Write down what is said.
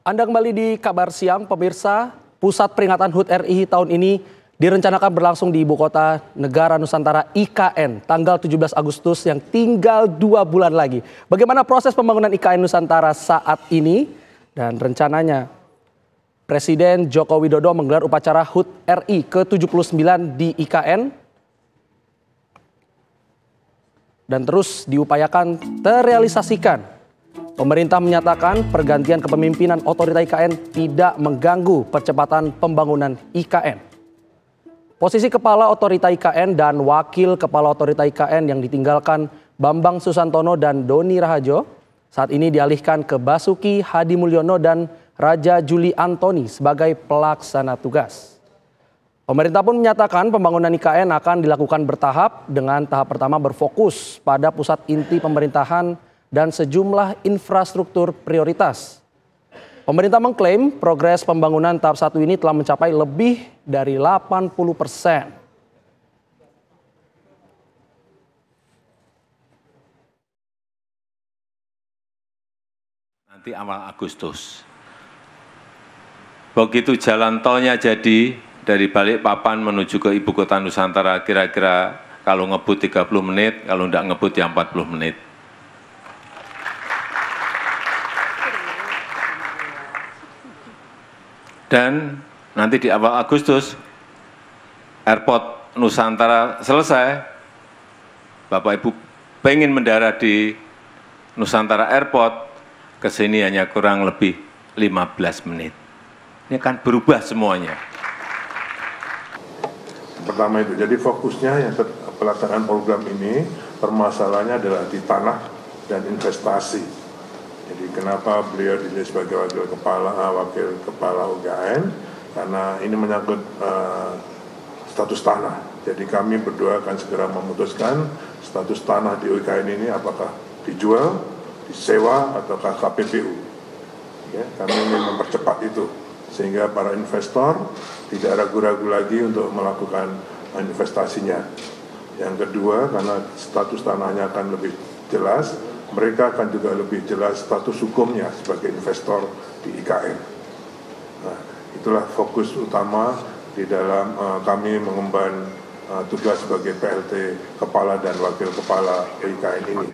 Anda kembali di Kabar Siang, pemirsa. Pusat peringatan HUT RI tahun ini direncanakan berlangsung di Ibu Kota Negara Nusantara IKN tanggal 17 Agustus yang tinggal 2 bulan lagi. Bagaimana proses pembangunan IKN Nusantara saat ini? Dan rencananya Presiden Joko Widodo menggelar upacara HUT RI ke-79 di IKN dan terus diupayakan terrealisasikan. Pemerintah menyatakan pergantian kepemimpinan otorita IKN tidak mengganggu percepatan pembangunan IKN. Posisi Kepala Otorita IKN dan Wakil Kepala Otorita IKN yang ditinggalkan Bambang Susantono dan Doni Rahajo saat ini dialihkan ke Basuki Hadi Mulyono dan Raja Juli Antoni sebagai pelaksana tugas. Pemerintah pun menyatakan pembangunan IKN akan dilakukan bertahap dengan tahap pertama berfokus pada pusat inti pemerintahan dan sejumlah infrastruktur prioritas. Pemerintah mengklaim progres pembangunan tahap 1 ini telah mencapai lebih dari 80%. Nanti awal Agustus. Begitu jalan tolnya jadi dari Balikpapan menuju ke Ibu Kota Nusantara kira-kira kalau ngebut 30 menit, kalau enggak ngebut ya 40 menit. Dan nanti di awal Agustus, Airport Nusantara selesai, Bapak Ibu pengen mendarat di Nusantara Airport, ke sini hanya kurang lebih 15 menit. Ini akan berubah semuanya. Pertama itu, jadi fokusnya yang pelaksanaan program ini, permasalahannya adalah di tanah dan investasi. Jadi kenapa beliau dipilih sebagai wakil kepala UKN? Karena ini menyangkut status tanah. Jadi kami berdua akan segera memutuskan status tanah di UKN ini apakah dijual, disewa, ataukah KPPU. Ya, kami ingin mempercepat itu sehingga para investor tidak ragu-ragu lagi untuk melakukan investasinya. Yang kedua, karena status tanahnya akan lebih jelas, mereka akan juga lebih jelas status hukumnya sebagai investor di IKN. Nah, itulah fokus utama di dalam kami mengemban tugas sebagai PLT Kepala dan Wakil Kepala IKN ini.